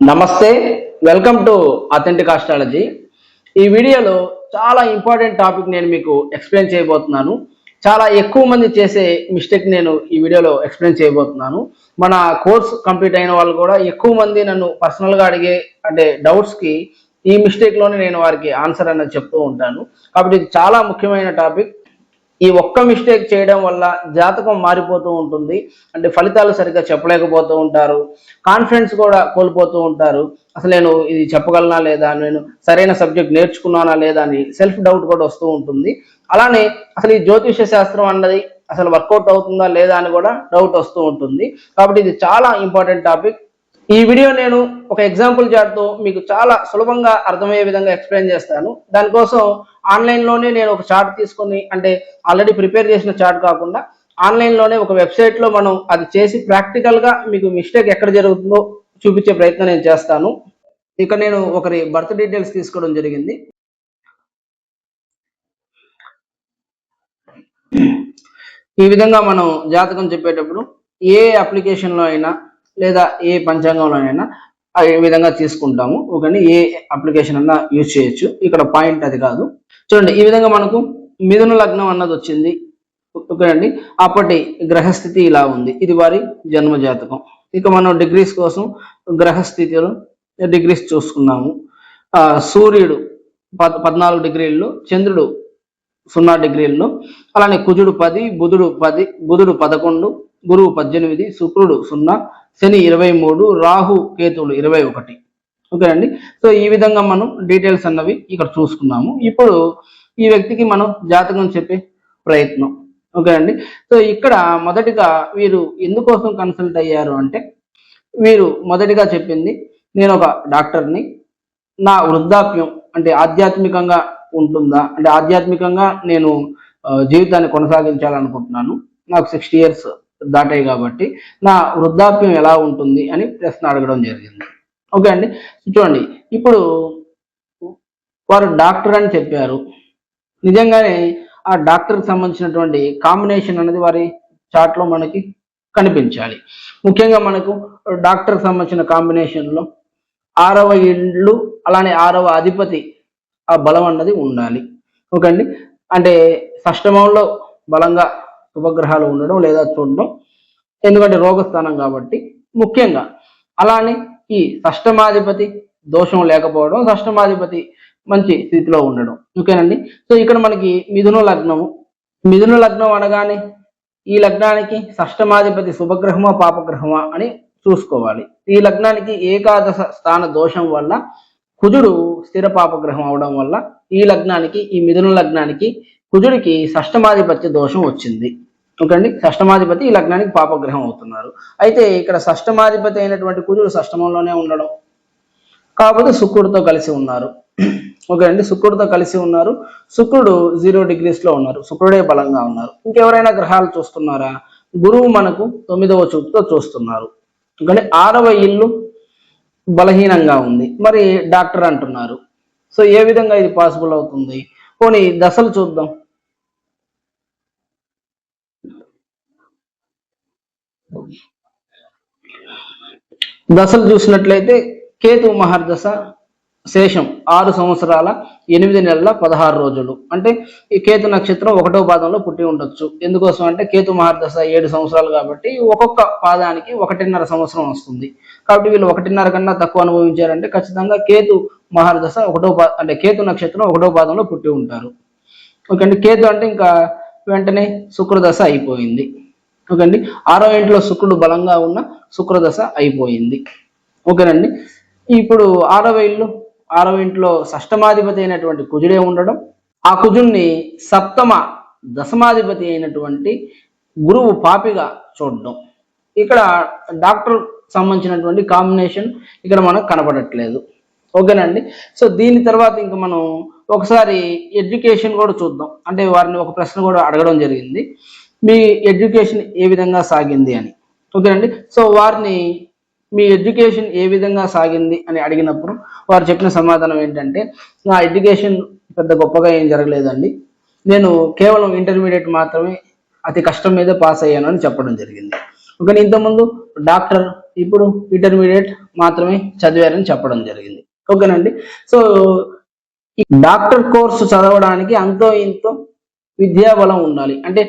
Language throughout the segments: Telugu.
నమస్తే, వెల్కమ్ టు అథెంటిక్ ఆస్ట్రాలజీ. ఈ వీడియోలో చాలా ఇంపార్టెంట్ టాపిక్ నేను మీకు ఎక్స్ప్లెయిన్ చేయబోతున్నాను. చాలా ఎక్కువ మంది చేసే మిస్టేక్ నేను ఈ వీడియోలో ఎక్స్ప్లెయిన్ చేయబోతున్నాను. మన కోర్స్ కంప్లీట్ అయిన వాళ్ళు కూడా ఎక్కువ మంది నన్ను పర్సనల్గా అడిగే డౌట్స్కి ఈ మిస్టేక్లోనే నేను వారికి ఆన్సర్ అన్నది చెప్తూ ఉంటాను. కాబట్టి ఇది చాలా ముఖ్యమైన టాపిక్. ఈ ఒక్క మిస్టేక్ చేయడం వల్ల జాతకం మారిపోతూ ఉంటుంది. ఫలితాలు సరిగ్గా చెప్పలేకపోతూ ఉంటారు, కాన్ఫిడెన్స్ కూడా కోల్పోతూ ఉంటారు. అసలు నేను ఇది చెప్పగలనా లేదా, నేను సరైన సబ్జెక్ట్ నేర్చుకున్నానా లేదా అని సెల్ఫ్ డౌట్ కూడా వస్తూ ఉంటుంది. అలానే అసలు ఈ జ్యోతిష శాస్త్రం అన్నది అసలు వర్కౌట్ అవుతుందా లేదా అని కూడా డౌట్ వస్తూ ఉంటుంది. కాబట్టి ఇది చాలా ఇంపార్టెంట్ టాపిక్. ఈ వీడియో నేను ఒక ఎగ్జాంపుల్ చార్ట్తో మీకు చాలా సులభంగా అర్థమయ్యే విధంగా ఎక్స్ప్లెయిన్ చేస్తాను. దానికోసం ఆన్లైన్లోనే నేను ఒక చార్ట్ తీసుకొని, ఆల్రెడీ ప్రిపేర్ చేసిన చార్ట్ కాకుండా ఆన్లైన్లోనే ఒక వెబ్సైట్లో మనం అది చేసి ప్రాక్టికల్గా మీకు మిస్టేక్ ఎక్కడ జరుగుతుందో చూపించే ప్రయత్నం నేను చేస్తాను. ఇక నేను ఒకరి బర్త్ డీటెయిల్స్ తీసుకోవడం జరిగింది. ఈ విధంగా మనం జాతకం చెప్పేటప్పుడు ఏ అప్లికేషన్లో అయినా లేదా ఏ పంచాంగంలో అయినా ఈ విధంగా తీసుకుంటాము. ఓకే, ఏ అప్లికేషన్ అన్నా యూజ్ చేయొచ్చు. ఇక్కడ పాయింట్ అది కాదు. చూడండి, ఈ విధంగా మనకు మిథున లగ్నం అన్నది వచ్చింది. ఓకే అండి, అప్పటి గ్రహస్థితి ఇలా ఉంది. ఇది వారి జన్మ జాతకం. ఇక మనం డిగ్రీస్ కోసం గ్రహస్థితిలో డిగ్రీస్ చూసుకున్నాము. సూర్యుడు 14 డిగ్రీల్లో, చంద్రుడు 0 డిగ్రీల్లో, అలానే కుజుడు 10, బుధుడు 11, గురువు 18, శుక్రుడు 0, శని 23, రాహు కేతువులు 21. ఓకే అండి. సో ఈ విధంగా మనం డీటెయిల్స్ అన్నవి ఇక్కడ చూసుకున్నాము. ఇప్పుడు ఈ వ్యక్తికి మనం జాతకం చెప్పే ప్రయత్నం. ఓకే అండి. సో ఇక్కడ మొదటిగా వీరు ఎందుకోసం కన్సల్ట్ అయ్యారు అంటే, వీరు మొదటిగా చెప్పింది, నేను ఒక డాక్టర్ని, నా వృద్ధాప్యం ఆధ్యాత్మికంగా ఉంటుందా, ఆధ్యాత్మికంగా నేను జీవితాన్ని కొనసాగించాలనుకుంటున్నాను, నాకు 60 years దాటాయి కాబట్టి నా వృద్ధాప్యం ఎలా ఉంటుంది అని ప్రశ్న అడగడం జరిగింది. ఓకే అండి. చూడండి, ఇప్పుడు వారు డాక్టర్ అని చెప్పారు. నిజంగానే ఆ డాక్టర్కి సంబంధించినటువంటి కాంబినేషన్ అనేది వారి చార్ట్లో మనకి కనిపించాలి. ముఖ్యంగా మనకు డాక్టర్కి సంబంధించిన కాంబినేషన్లో 6వ ఇల్లు, అలానే 6వ అధిపతి ఆ బలం అన్నది ఉండాలి. ఓకే అండి. షష్టమంలో బలంగా శుభగ్రహాలు ఉండడం లేదా చూడడం, ఎందుకంటే రోగస్థానం కాబట్టి ముఖ్యంగా. అలానే ఈ షష్టమాధిపతి దోషం లేకపోవడం, షష్టమాధిపతి మంచి స్థితిలో ఉండడం. ఓకేనండి. సో ఇక్కడ మనకి మిథున లగ్నం అనగానే ఈ లగ్నానికి షష్టమాధిపతి శుభగ్రహమా పాపగ్రహమా అని చూసుకోవాలి. ఈ లగ్నానికి ఏకాదశ స్థాన దోషం వల్ల కుజుడు స్థిర పాపగ్రహం అవడం వల్ల ఈ మిథున లగ్నానికి కుజుడికి షష్టమాధిపత్య దోషం వచ్చింది. ఓకే అండి. షష్టమాధిపతి ఈ లగ్నానికి పాపగ్రహం అవుతున్నారు. అయితే ఇక్కడ షష్టమాధిపతి అయినటువంటి కుజుడు షష్టమంలోనే ఉండడం, కాకపోతే శుక్రుడితో కలిసి ఉన్నారు. ఓకే అండి, శుక్రుడితో కలిసి ఉన్నారు. శుక్రుడు 0 degrees లో ఉన్నారు. శుక్రుడే బలంగా ఉన్నారు. ఇంకెవరైనా గ్రహాలు చూస్తున్నారా? గురువు మనకు 9వ చూపుతో చూస్తున్నారు. ఎందుకంటే 6వ ఇల్లు బలహీనంగా ఉంది. మరి డాక్టర్ అంటున్నారు. సో ఏ విధంగా ఇది పాసిబుల్ అవుతుంది? పోనీ దశలు చూద్దాం. దశలు చూసినట్లయితే కేతు మహర్దశ శేషం 6 సంవత్సరాల 8 నెలల 16 రోజులు. ఈ కేతు నక్షత్రం 1వ పాదంలో పుట్టి ఉండొచ్చు. ఎందుకోసం అంటే కేతు మహర్దశ 7 సంవత్సరాలు కాబట్టి ఒక్కొక్క పాదానికి 1.5 సంవత్సరం వస్తుంది. కాబట్టి వీళ్ళు 1.5 కన్నా తక్కువ అనుభవించారంటే ఖచ్చితంగా కేతు మహర్దశ కేతు నక్షత్రం 1వ పాదంలో పుట్టి ఉంటారు. ఓకే అండి. కేతు ఇంకా వెంటనే శుక్రదశ అయిపోయింది. ఓకే అండి. 6వ ఇంట్లో శుక్రుడు బలంగా ఉన్న శుక్రదశ అయిపోయింది. ఓకేనండి. ఇప్పుడు 6వ ఇంట్లో షష్టమాధిపతి అయినటువంటి కుజుడే ఉండడం, ఆ కుజుడిని సప్తమ దశమాధిపతి అయినటువంటి గురువు పాపిగా చూడడం. ఇక్కడ డాక్టర్ సంబంధించినటువంటి కాంబినేషన్ ఇక్కడ మనకు కనపడట్లేదు. ఓకేనండి. సో దీని తర్వాత ఇంకా మనం ఒకసారి ఎడ్యుకేషన్ కూడా చూద్దాం. వారిని ఒక ప్రశ్న కూడా అడగడం జరిగింది, మీ ఎడ్యుకేషన్ ఏ విధంగా సాగింది అని. ఓకేనండి. సో వారిని మీ ఎడ్యుకేషన్ ఏ విధంగా సాగింది అని అడిగినప్పుడు వారు చెప్పిన సమాధానం ఏంటంటే, నా ఎడ్యుకేషన్ పెద్ద గొప్పగా ఏం జరగలేదండి, నేను కేవలం ఇంటర్మీడియట్ మాత్రమే అతి కష్టం మీదే పాస్ అయ్యాను అని చెప్పడం జరిగింది. ఓకే, ఇంతకుముందు డాక్టర్ ఇప్పుడు ఇంటర్మీడియట్ మాత్రమే చదివారని చెప్పడం జరిగింది. ఓకేనండి. సో ఈ డాక్టర్ కోర్సు చదవడానికి అంతో ఇంతో విద్యాబలం ఉండాలి. అంటే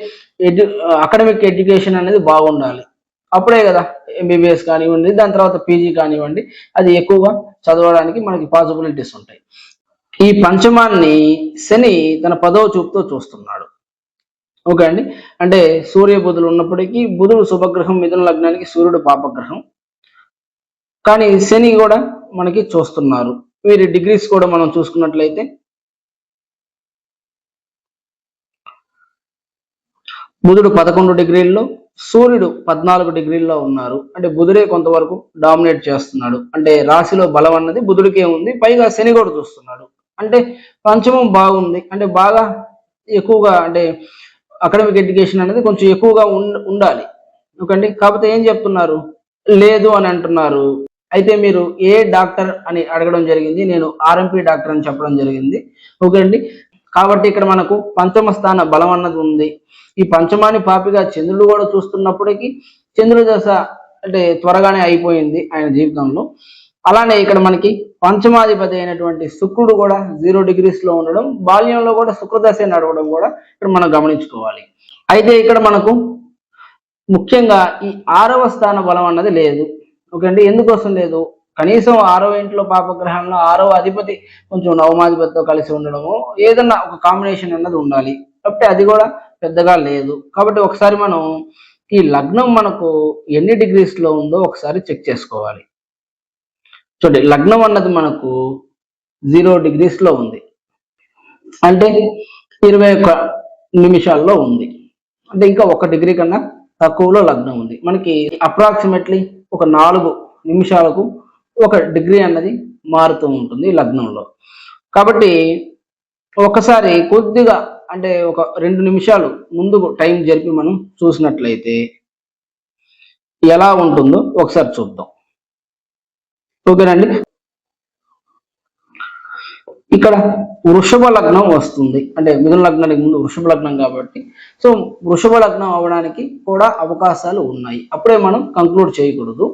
అకాడమిక్ ఎడ్యుకేషన్ అనేది బాగుండాలి. అప్పుడే కదా ఎంబీబీఎస్ కానివ్వండి, దాని తర్వాత పీజీ కానివ్వండి, అది ఎక్కువగా చదవడానికి మనకి పాసిబిలిటీస్ ఉంటాయి. ఈ పంచమాన్ని శని తన 10వ చూపుతో చూస్తున్నాడు. ఓకే అండి. అంటే సూర్య బుధులు ఉన్నప్పటికీ బుధుడు శుభగ్రహం, మిథున లగ్నానికి సూర్యుడు పాపగ్రహం, కానీ శని కూడా మనకి చూస్తున్నారు. వీరి డిగ్రీస్ కూడా మనం చూసుకున్నట్లయితే బుధుడు 11 డిగ్రీల్లో, సూర్యుడు 14 డిగ్రీల్లో ఉన్నారు. అంటే బుధుడే కొంతవరకు డామినేట్ చేస్తున్నాడు. అంటే రాశిలో బలం అన్నది బుధుడికే ఉంది, పైగా శని కూడా చూస్తున్నాడు. అంటే పంచమం బాగుంది, అంటే బాగా ఎక్కువగా అంటే అకాడమిక్ ఎడ్యుకేషన్ అనేది కొంచెం ఎక్కువగా ఉండాలి. ఓకేండి. కాకపోతే ఏం చెప్తున్నారు, లేదు అని అంటున్నారు. అయితే మీరు ఏ డాక్టర్ అని అడగడం జరిగింది, నేను ఆర్ఎంపీ డాక్టర్ అని చెప్పడం జరిగింది. ఓకే అండి. కాబట్టి ఇక్కడ మనకు పంచమ స్థాన బలం అన్నది ఉంది. ఈ పంచమాని పాపిగా చంద్రుడు కూడా చూస్తున్నప్పటికీ చంద్రుడి దశ అంటే త్వరగానే అయిపోయింది ఆయన జీవితంలో. అలానే ఇక్కడ మనకి పంచమాధిపతి అయినటువంటి శుక్రుడు కూడా 0 డిగ్రీస్లో ఉండడం, బాల్యంలో కూడా శుక్రదశ నడవడం కూడా ఇక్కడ మనం గమనించుకోవాలి. అయితే ఇక్కడ మనకు ముఖ్యంగా ఈ 6వ స్థాన బలం అన్నది లేదు. ఓకే అండి. ఎందుకోసం లేదు, కనీసం 6వ ఇంట్లో పాపగ్రహంలో 6వ అధిపతి కొంచెం నవమాధిపతితో కలిసి ఉండడము, ఏదన్నా ఒక కాంబినేషన్ అన్నది ఉండాలి. కాబట్టి అది కూడా పెద్దగా లేదు. కాబట్టి ఒకసారి మనం ఈ లగ్నం మనకు ఎన్ని డిగ్రీస్లో ఉందో ఒకసారి చెక్ చేసుకోవాలి. చూడండి, లగ్నం అన్నది మనకు 0 డిగ్రీస్లో ఉంది, అంటే 21 నిమిషాల్లో ఉంది. అంటే ఇంకా 1 డిగ్రీ కన్నా తక్కువలో లగ్నం ఉంది. మనకి అప్రాక్సిమేట్లీ ఒక 4 నిమిషాలకు 1 డిగ్రీ అన్నది మారుతూ ఉంటుంది లగ్నంలో. కాబట్టి ఒకసారి కొద్దిగా అంటే ఒక 2 నిమిషాలు ముందుకు టైం జరిపి మనం చూసినట్లయితే ఎలా ఉంటుందో ఒకసారి చూద్దాం. ఓకేనండి. ఇక్కడ వృషభ లగ్నం వస్తుంది, అంటే మిథున లగ్నానికి ముందు వృషభ లగ్నం కాబట్టి, సో వృషభ లగ్నం అవ్వడానికి కూడా అవకాశాలు ఉన్నాయి. అప్పుడే మనం కంక్లూడ్ చేయకూడదు.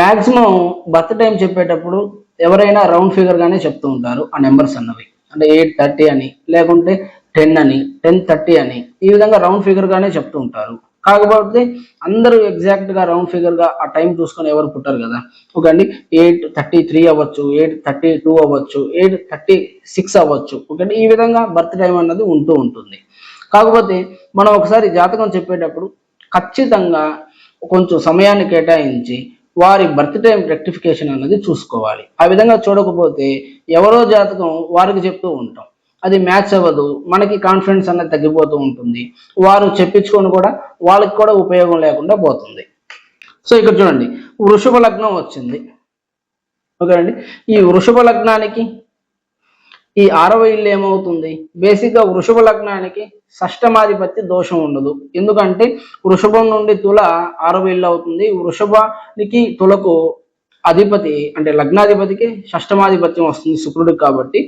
మ్యాక్సిమం బర్త్ టైం చెప్పేటప్పుడు ఎవరైనా రౌండ్ ఫిగర్ గానే చెప్తూ ఉంటారు ఆ నెంబర్స్ అన్నవి. అంటే 8:30 అని, లేకుంటే 10 అని, 10:30 అని, ఈ విధంగా రౌండ్ ఫిగర్ గానే చెప్తూ ఉంటారు. కాకపోతే అందరూ ఎగ్జాక్ట్ గా రౌండ్ ఫిగర్ గా ఆ టైం చూసుకొని ఎవరు పుట్టారు కదా. ఓకే అండి. 8:33 అవ్వచ్చు, 8:32 అవ్వచ్చు, 8:36 అవ్వచ్చు. ఓకే అండి. ఈ విధంగా బర్త్ టైం అన్నది ఉంటూ ఉంటుంది. కాకపోతే మనం ఒకసారి జాతకం చెప్పేటప్పుడు ఖచ్చితంగా కొంచెం సమయాన్ని కేటాయించి వారి బర్త్ టైం రెక్టిఫికేషన్ అన్నది చూసుకోవాలి. ఆ విధంగా చూడకపోతే ఎవరో జాతకం వారికి చెప్తూ ఉంటాం, అది మ్యాచ్ అవ్వదు, మనకి కాన్ఫిడెన్స్ అనేది తగ్గిపోతూ ఉంటుంది, వారు చెప్పించుకొని కూడా వాళ్ళకి కూడా ఉపయోగం లేకుండా పోతుంది. సో ఇక్కడ చూడండి, వృషభ లగ్నం వచ్చింది. ఓకే అండి. ఈ వృషభ లగ్నానికి ఈ 6వ ఇల్లు ఏమవుతుంది, బేసిక్గా వృషభ లగ్నానికి షష్టమాధిపత్య దోషం ఉండదు. ఎందుకంటే వృషభం నుండి తుల 6వ ఇల్లు అవుతుంది. వృషభానికి తులకు అధిపతి అంటే లగ్నాధిపతికి షష్టమాధిపత్యం వస్తుంది శుక్రుడికి. కాబట్టి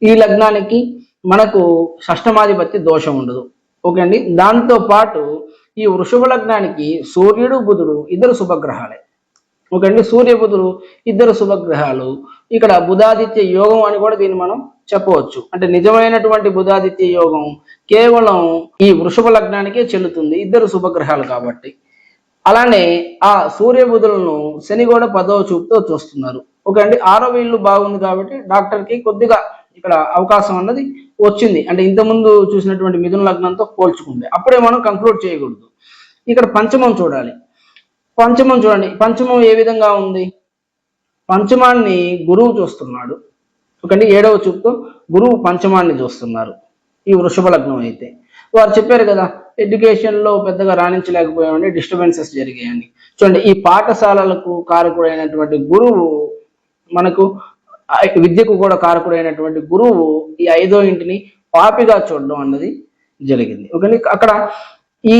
ఈ లగ్నానికి మనకు షష్టమాధిపత్య దోషం ఉండదు. ఓకే అండి. దాంతో పాటు ఈ వృషభ లగ్నానికి సూర్యుడు బుధుడు ఇద్దరు శుభగ్రహాలే. ఓకే అండి. సూర్య బుధుడు ఇద్దరు శుభగ్రహాలు. ఇక్కడ బుధాదిత్య యోగం అని కూడా దీన్ని మనం చెప్పవచ్చు. అంటే నిజమైనటువంటి బుధాదిత్య యోగం కేవలం ఈ వృషభ లగ్నానికే చెల్లుతుంది, ఇద్దరు శుభగ్రహాలు కాబట్టి. అలానే ఆ సూర్య బుధులను శని కూడా 10వ చూపుతో చూస్తున్నారు. ఓకే అండి. 6వ ఇల్లు బాగుంది కాబట్టి డాక్టర్కి కొద్దిగా ఇక్కడ అవకాశం అన్నది వచ్చింది. అంటే ఇంతకుముందు చూసినటువంటి మిథున లగ్నంతో పోల్చుకుంటే అప్పుడే మనం కంక్లూడ్ చేయకూడదు. ఇక్కడ పంచమం చూడాలి. పంచమం చూడండి, పంచమం ఏ విధంగా ఉంది, పంచమాన్ని గురువు చూస్తున్నాడు. ఓకే, 7వ చూపుతో గురువు పంచమాన్ని చూస్తున్నారు ఈ వృషభ లగ్నం అయితే. వారు చెప్పారు కదా ఎడ్యుకేషన్లో పెద్దగా రాణించలేకపోయామని, డిస్టర్బెన్సెస్ జరిగాయని. చూడండి, ఈ పాఠశాలలకు కారకుడైనటువంటి గురువు మనకు విద్యకు కూడా కారకుడైనటువంటి గురువు ఈ 5వ ఇంటిని పాపిగా చూడడం అన్నది జరిగింది. ఓకే, అక్కడ ఈ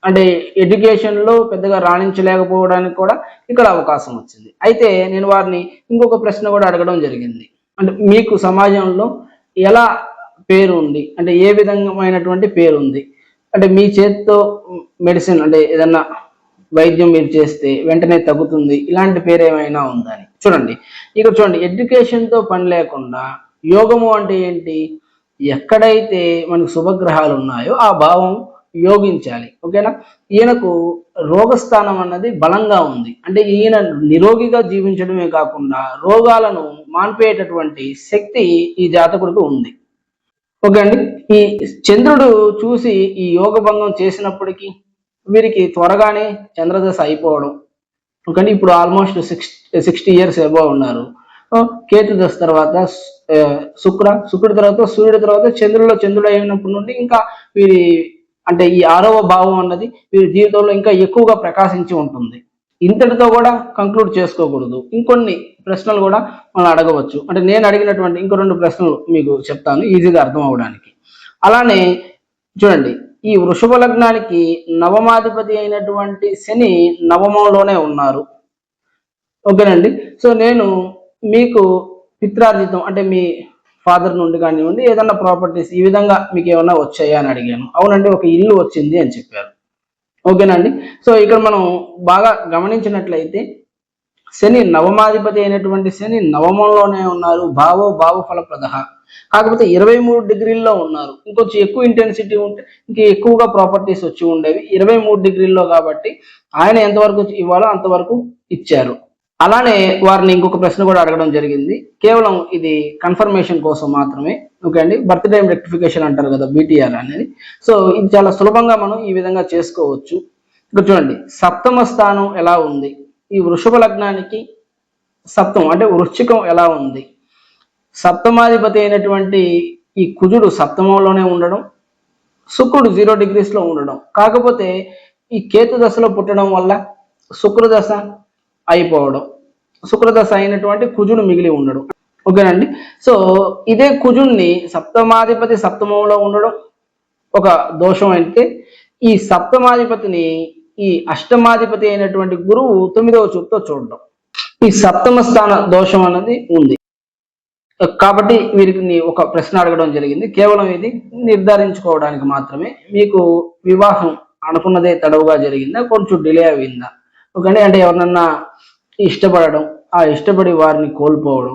అంటే ఎడ్యుకేషన్లో పెద్దగా రాణించలేకపోవడానికి కూడా ఇక్కడ అవకాశం వచ్చింది. అయితే నేను వారిని ఇంకొక ప్రశ్న కూడా అడగడం జరిగింది. అంటే మీకు సమాజంలో ఎలా పేరు ఉంది, అంటే ఏ విధమైనటువంటి పేరు ఉంది, అంటే మీ చేతితో మెడిసిన్ అంటే ఏదన్నా వైద్యం మీరు చేస్తే వెంటనే తగ్గుతుంది, ఇలాంటి పేరు ఏమైనా ఉందని చూడండి. ఇక్కడ చూడండి, ఎడ్యుకేషన్తో పని లేకుండా యోగము అంటే ఏంటి? ఎక్కడైతే మనకు శుభగ్రహాలు ఉన్నాయో ఆ భావం యోగించాలి. ఓకేనా? ఈయనకు రోగస్థానం అన్నది బలంగా ఉంది, అంటే ఈయన నిరోగిగా జీవించడమే కాకుండా రోగాలను మాన్పేటటువంటి శక్తి ఈ జాతకుడికి ఉంది. ఓకే అండి. ఈ చంద్రుడు చూసి ఈ యోగ భంగం చేసినప్పటికీ వీరికి త్వరగానే చంద్రదశ అయిపోవడం. ఓకే, ఇప్పుడు ఆల్మోస్ట్ 60 years అబౌవ్ ఉన్నారు. కేతు దశ తర్వాత శుక్రుడి తర్వాత సూర్యుడి తర్వాత చంద్రుడు అయినప్పటి నుండి ఇంకా వీరి అంటే ఈ 6వ భావం అన్నది వీరి జీవితంలో ఇంకా ఎక్కువగా ప్రకాశించి ఉంటుంది. ఇంతటితో కూడా కంక్లూడ్ చేసుకోకూడదు, ఇంకొన్ని ప్రశ్నలు కూడా మనం అడగవచ్చు. అంటే నేను అడిగినటువంటి ఇంకో 2 ప్రశ్నలు మీకు చెప్తాను ఈజీగా అర్థం అవడానికి. అలానే చూడండి, ఈ వృషభ లగ్నానికి నవమాధిపతి అయినటువంటి శని నవమంలోనే ఉన్నారు. ఓకేనండి. సో నేను మీకు పిత్రార్జితం అంటే మీ ఫాదర్ నుండి కానివ్వండి ఏదన్నా ప్రాపర్టీస్ ఈ విధంగా మీకు ఏమన్నా వచ్చాయా అని అడిగాను. అవునండి, ఒక ఇల్లు వచ్చింది అని చెప్పారు. ఓకేనండి. సో ఇక్కడ మనం బాగా గమనించినట్లయితే శని నవమాధిపతి అయినటువంటి శని నవమంలోనే ఉన్నారు. భావ ఫలప్రద. కాకపోతే 23 degrees ఉన్నారు. ఇంకొంచెం ఎక్కువ ఇంటెన్సిటీ ఉంటే ఇంకా ఎక్కువగా ప్రాపర్టీస్ వచ్చి ఉండేవి. 23 degrees కాబట్టి ఆయన ఎంతవరకు ఇవ్వాలో అంతవరకు ఇచ్చారు. అలానే వారిని ఇంకొక ప్రశ్న కూడా అడగడం జరిగింది, కేవలం ఇది కన్ఫర్మేషన్ కోసం మాత్రమే. ఓకే అండి, బర్త్ టైం రెక్టిఫికేషన్ అంటారు కదా, BTR అనేది. సో ఇది చాలా సులభంగా మనం ఈ విధంగా చేసుకోవచ్చు. ఇక్కడ చూడండి, సప్తమ స్థానం ఎలా ఉంది? ఈ వృషభ లగ్నానికి సప్తమం అంటే వృశ్చికం ఎలా ఉంది? సప్తమాధిపతి అయినటువంటి ఈ కుజుడు సప్తమంలోనే ఉండడం, శుక్రుడు 0 degrees ఉండడం. కాకపోతే ఈ కేతు దశలో పుట్టడం వల్ల శుక్రదశ అయిపోవడం, శుక్రదశ అయినటువంటి కుజుడు మిగిలి ఉండడం. ఓకేనండి. సో ఇదే కుజుడిని సప్తమాధిపతి సప్తమంలో ఉండడం ఒక దోషం అయితే, ఈ సప్తమాధిపతిని ఈ అష్టమాధిపతి అయినటువంటి గురువు 9వ చూపుతో చూడడం, ఈ సప్తమ స్థాన దోషం అన్నది ఉంది. కాబట్టి వీరికి ఒక ప్రశ్న అడగడం జరిగింది, కేవలం ఇది నిర్ధారించుకోవడానికి మాత్రమే. మీకు వివాహం అనుకున్నదే తడవుగా జరిగిందా, కొంచెం డిలే అయిందా? ఓకే అంటే ఎవరినన్నా ఇష్టపడడం, ఆ ఇష్టపడి వారిని కోల్పోవడం,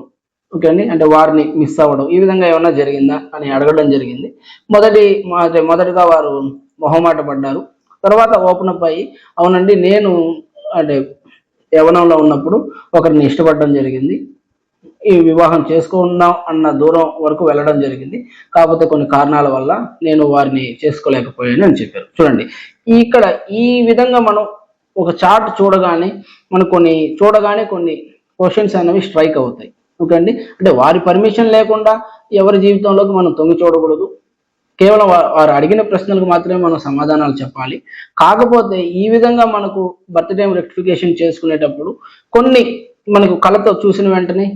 ఓకే అండి, అంటే వారిని మిస్ అవ్వడం, ఈ విధంగా ఏమన్నా జరిగిందా అని అడగడం జరిగింది. మొదటిగా వారు మొహమాట పడ్డారు. తర్వాత ఓపెన్ అప్ అయ్యి అవునండి నేను అంటే యవనంలో ఉన్నప్పుడు ఒకరిని ఇష్టపడడం జరిగింది, ఈ వివాహం చేసుకుందాం అన్న దూరం వరకు వెళ్ళడం జరిగింది, కాకపోతే కొన్ని కారణాల వల్ల నేను వారిని చేసుకోలేకపోయాను అని చెప్పారు. చూడండి, ఇక్కడ ఈ విధంగా మనం ఒక చార్ట్ చూడగానే కొన్ని క్వశ్చన్స్ అనేవి స్ట్రైక్ అవుతాయి. ఓకే అండి, అంటే వారి పర్మిషన్ లేకుండా ఎవరి జీవితంలోకి మనం తొంగి చూడకూడదు. కేవలం వారు అడిగిన ప్రశ్నలకు మాత్రమే మనం సమాధానాలు చెప్పాలి. కాకపోతే ఈ విధంగా మనకు బర్త్ టైం రెక్టిఫికేషన్ చేసుకునేటప్పుడు కొన్ని మనకు కళ్ళతో చూసిన వెంటనే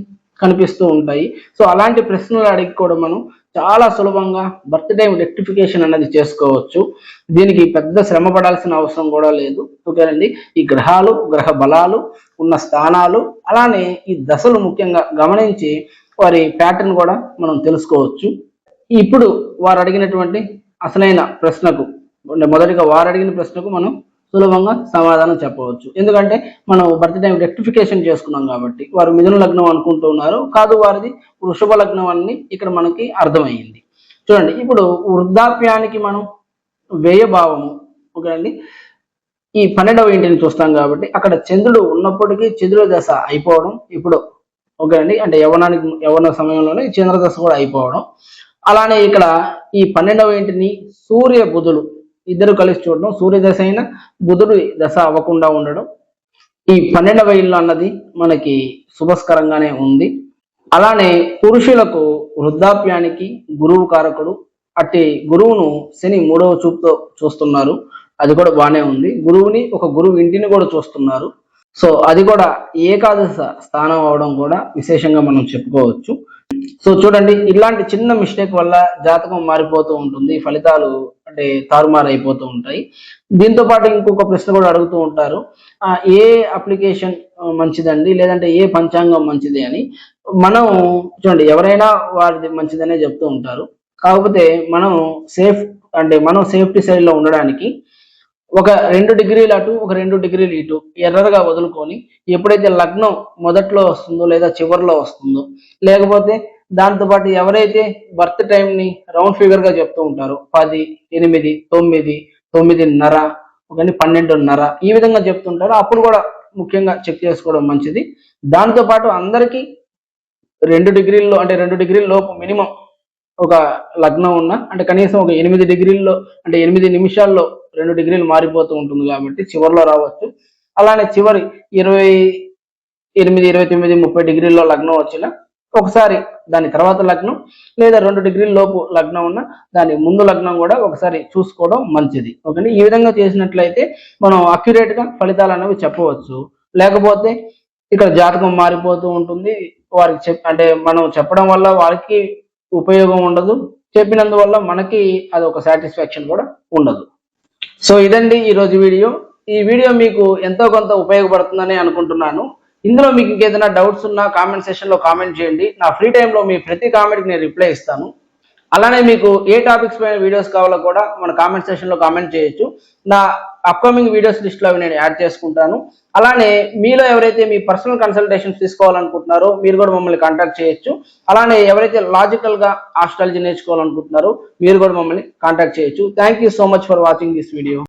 కనిపిస్తూ ఉంటాయి. సో అలాంటి ప్రశ్నలు అడిగి కూడా మనం చాలా సులభంగా బర్త్ టైం రెక్టిఫికేషన్ అనేది చేసుకోవచ్చు. దీనికి పెద్ద శ్రమ పడాల్సిన అవసరం కూడా లేదు. ఓకేనండి, ఈ గ్రహాలు, గ్రహ బలాలు, ఉన్న స్థానాలు, అలానే ఈ దశలు ముఖ్యంగా గమనించి వారి ప్యాటర్న్ కూడా మనం తెలుసుకోవచ్చు. ఇప్పుడు వారు అడిగినటువంటి అసలైన ప్రశ్నకు, మొదటిగా వారు అడిగిన ప్రశ్నకు మనం సులభంగా సమాధానం చెప్పవచ్చు. ఎందుకంటే మనం బర్త్ టైం రెక్టిఫికేషన్ చేసుకున్నాం కాబట్టి. వారు మిథున లగ్నం అనుకుంటున్నారు, కాదు వారిది వృషభ లగ్నం అని ఇక్కడ మనకి అర్థమైంది. చూడండి, ఇప్పుడు వృద్ధాప్యానికి మనం వ్యయభావము, ఓకే అండి, ఈ 12వ ఇంటిని చూస్తాం కాబట్టి అక్కడ చంద్రుడు ఉన్నప్పటికీ చంద్రుడి దశ అయిపోవడం ఇప్పుడు. ఓకే అండి, అంటే యవన సమయంలోనే చంద్రదశ కూడా అయిపోవడం. అలానే ఇక్కడ ఈ 12వ ఇంటిని సూర్య బుధులు ఇద్దరు కలిసి చూడడం, సూర్యదశ అయినా బుధుడు దశ అవ్వకుండా ఉండడం. ఈ 12వ ఇల్లు అన్నది మనకి శుభస్కరంగానే ఉంది. అలానే పురుషులకు వృద్ధాప్యానికి గురువు కారకుడు, అట్టి గురువును శని 3వ చూపుతో చూస్తున్నారు, అది కూడా బాగానే ఉంది. గురువుని ఒక గురువు ఇంటిని కూడా చూస్తున్నారు. సో అది కూడా ఏకాదశ స్థానం అవడం కూడా విశేషంగా మనం చెప్పుకోవచ్చు. సో చూడండి, ఇలాంటి చిన్న మిస్టేక్ వల్ల జాతకం మారిపోతూ ఉంటుంది, ఫలితాలు అంటే తారుమారు అయిపోతూ ఉంటాయి. దీంతో పాటు ఇంకొక ప్రశ్న కూడా అడుగుతూ ఉంటారు, ఏ అప్లికేషన్ మంచిదండి, లేదంటే ఏ పంచాంగం మంచిది అని. మనం చూడండి, ఎవరైనా వారిది మంచిదనే చెప్తూ ఉంటారు. కాకపోతే మనం సేఫ్టీ సైడ్ లో ఉండడానికి ఒక 2 డిగ్రీలు అటు ఒక 2 డిగ్రీలు ఇటు ఎర్రగా వదులుకొని ఎప్పుడైతే లగ్నం మొదట్లో వస్తుందో లేదా చివరిలో వస్తుందో, లేకపోతే దాంతోపాటు ఎవరైతే బర్త్ టైంని రౌండ్ ఫిగర్గా చెప్తూ ఉంటారో 10, 8, 9, 9:30, 12:30 ఈ విధంగా చెప్తుంటారో అప్పుడు కూడా ముఖ్యంగా చెక్ చేసుకోవడం మంచిది. దాంతోపాటు అందరికీ 2 డిగ్రీల్లో అంటే 2 డిగ్రీల లోపు మినిమం ఒక లగ్నం ఉన్న అంటే కనీసం ఒక 8 డిగ్రీల్లో అంటే 8 నిమిషాల్లో 2 డిగ్రీలు మారిపోతూ ఉంటుంది కాబట్టి చివరిలో రావచ్చు. అలానే చివరి 28, 29, 30 డిగ్రీల్లో లగ్నం వచ్చిన ఒకసారి దాని తర్వాత లగ్నం లేదా 2 డిగ్రీల లోపు లగ్నం ఉన్న దాని ముందు లగ్నం కూడా ఒకసారి చూసుకోవడం మంచిది. ఓకే, ఈ విధంగా చేసినట్లయితే మనం అక్యురేట్గా ఫలితాలు అనేవి చెప్పవచ్చు. లేకపోతే ఇక్కడ జాతకం మారిపోతూ ఉంటుంది, వారికి అంటే మనం చెప్పడం వల్ల వారికి ఉపయోగం ఉండదు, చెప్పినందువల్ల మనకి అది ఒక సాటిస్ఫాక్షన్ కూడా ఉండదు. సో ఇదండి ఈరోజు వీడియో. ఈ వీడియో మీకు ఎంతో కొంత ఉపయోగపడుతుందని అనుకుంటున్నాను. ఇందులో మీకు ఇంకేదైనా డౌట్స్ ఉన్నా కామెంట్ సెషన్లో కామెంట్ చేయండి. నా ఫ్రీ టైంలో మీ ప్రతి కామెంట్కి నేను రిప్లై ఇస్తాను. అలానే మీకు ఏ టాపిక్స్ పైన వీడియోస్ కావాలో కూడా మన కామెంట్ సెషన్లో కామెంట్ చేయొచ్చు. నా అప్కమింగ్ వీడియోస్ లిస్ట్లో అవి నేను యాడ్ చేసుకుంటాను. అలానే మీలో ఎవరైతే మీ పర్సనల్ కన్సల్టేషన్స్ తీసుకోవాలనుకుంటున్నారో మీరు కూడా మమ్మల్ని కాంటాక్ట్ చేయొచ్చు. అలానే ఎవరైతే లాజికల్గా ఆస్ట్రాలజీ నేర్చుకోవాలనుకుంటున్నారో మీరు కూడా మమ్మల్ని కాంటాక్ట్ చేయొచ్చు. Thank you so much for watching this video.